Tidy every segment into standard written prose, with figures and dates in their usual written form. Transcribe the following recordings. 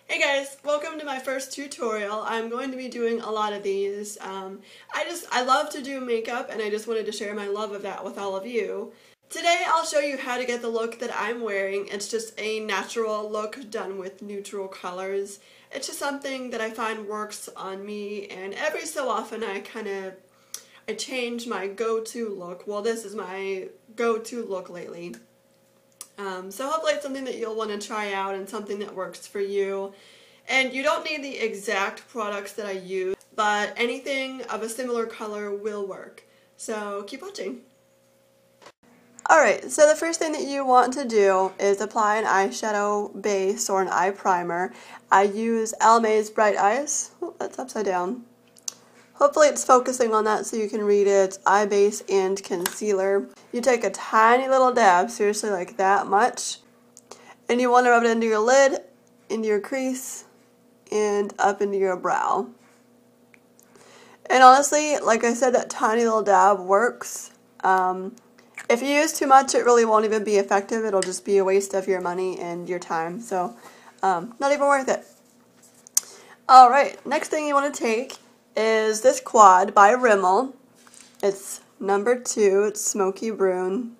Hey guys, welcome to my first tutorial. I'm going to be doing a lot of these. I love to do makeup and I just wanted to share my love of that with all of you. Today I'll show you how to get the look that I'm wearing. It's just a natural look done with neutral colors. It's just something that I find works on me, and every so often I change my go-to look. Well, this is my go-to look lately. So hopefully it's something that you'll want to try out and something that works for you. And you don't need the exact products that I use, but anything of a similar color will work. So keep watching. Alright, so the first thing that you want to do is apply an eyeshadow base or an eye primer. I use Almay's Bright Eyes. Oh, that's upside down. Hopefully it's focusing on that so you can read it. Eye base and concealer. You take a tiny little dab, seriously like that much, and you want to rub it into your lid, into your crease, and up into your brow. And honestly, like I said, that tiny little dab works. If you use too much, it really won't even be effective. It'll just be a waste of your money and your time, so not even worth it. Alright, next thing you want to take is this quad by Rimmel. It's number 2, it's Smoky Brune.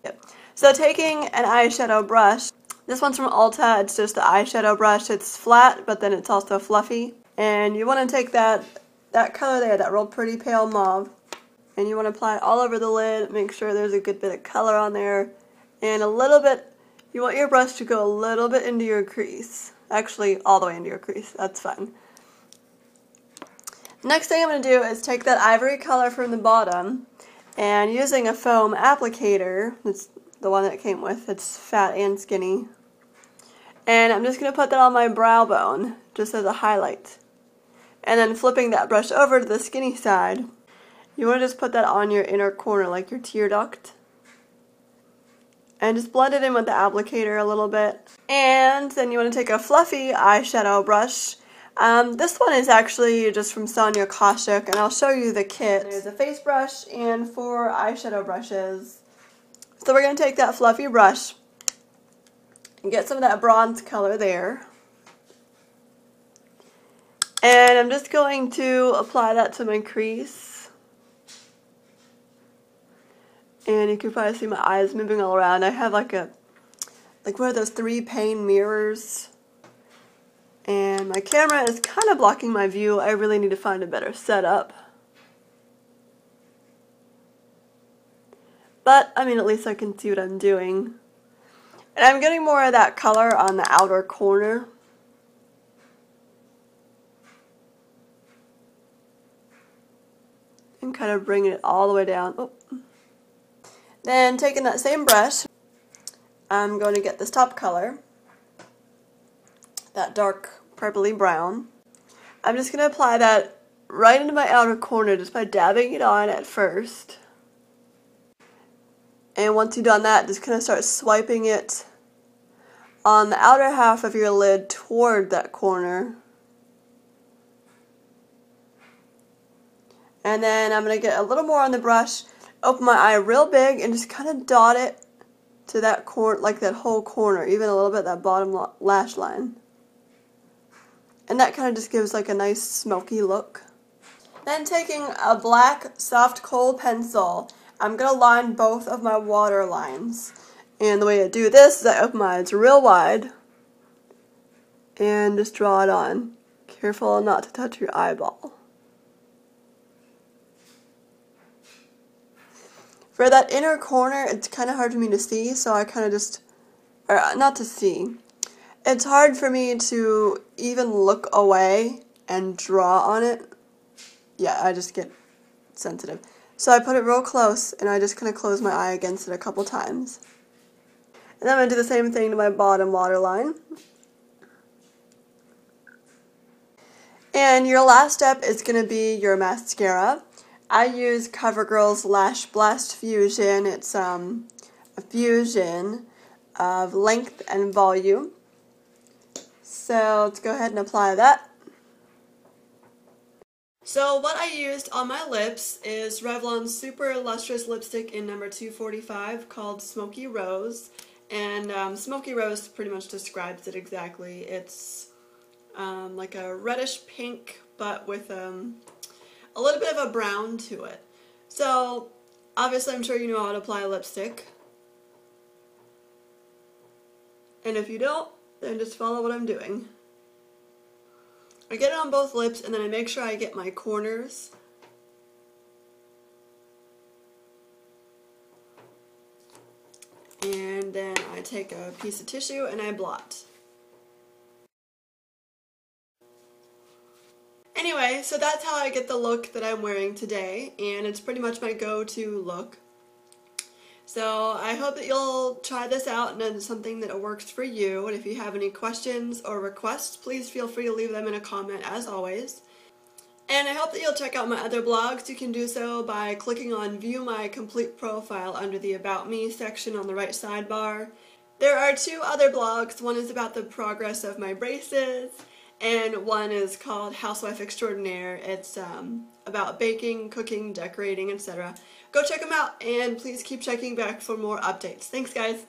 Yep. So taking an eyeshadow brush, this one's from Ulta, it's just the eyeshadow brush. It's flat, but then it's also fluffy. And you want to take that color there, that real pretty pale mauve, and you want to apply it all over the lid. Make sure there's a good bit of color on there. And a little bit, you want your brush to go a little bit into your crease. Actually, all the way into your crease, that's fine. Next thing I'm going to do is take that ivory color from the bottom, and using a foam applicator, it's the one that it came with, it's fat and skinny, and I'm just going to put that on my brow bone, just as a highlight. And then flipping that brush over to the skinny side, you want to just put that on your inner corner, like your tear duct. And just blend it in with the applicator a little bit. And then you want to take a fluffy eyeshadow brush. This one is actually just from Sonia Kashuk, and I'll show you the kit. There's a face brush and 4 eyeshadow brushes. So we're going to take that fluffy brush and get some of that bronze color there. And I'm just going to apply that to my crease. And you can probably see my eyes moving all around. I have like one of those 3-pane mirrors. And my camera is kind of blocking my view. I really need to find a better setup. But, I mean, at least I can see what I'm doing. And I'm getting more of that color on the outer corner. And kind of bringing it all the way down. Oh. Then taking that same brush, I'm going to get this top color, that dark purpley brown. I'm just going to apply that right into my outer corner just by dabbing it on at first. And once you've done that, just kind of start swiping it on the outer half of your lid toward that corner. And then I'm going to get a little more on the brush, open my eye real big, and just kind of dot it to that corner, like that whole corner, even a little bit that bottom lash line. And that kind of just gives like a nice smoky look. Then taking a black soft kohl pencil, I'm going to line both of my water lines. And the way to do this is I open my eyes real wide and just draw it on. Careful not to touch your eyeball. For that inner corner, it's kind of hard for me to see, so I kind of just, or not to see. It's hard for me to even look away and draw on it. Yeah, I just get sensitive. So I put it real close, and I just kind of close my eye against it a couple times. And then I'm going to do the same thing to my bottom waterline. And your last step is going to be your mascara. I use CoverGirl's Lash Blast Fusion. It's a fusion of length and volume. So let's go ahead and apply that. So what I used on my lips is Revlon's Super Lustrous Lipstick in number 245 called Smoky Rose. And Smoky Rose pretty much describes it exactly. It's like a reddish pink, but with a little bit of a brown to it. So, obviously I'm sure you know how to apply lipstick. And if you don't, then just follow what I'm doing. I get it on both lips, and then I make sure I get my corners. And then I take a piece of tissue and I blot. Anyway, so that's how I get the look that I'm wearing today, and it's pretty much my go-to look. So I hope that you'll try this out and it's something that works for you. And if you have any questions or requests, please feel free to leave them in a comment as always. And I hope that you'll check out my other blogs. You can do so by clicking on View My Complete Profile under the About Me section on the right sidebar. There are 2 other blogs. One is about the progress of my braces, and one is called Housewife Extraordinaire. It's about baking, cooking, decorating, etc. Go check them out, and please keep checking back for more updates. Thanks, guys.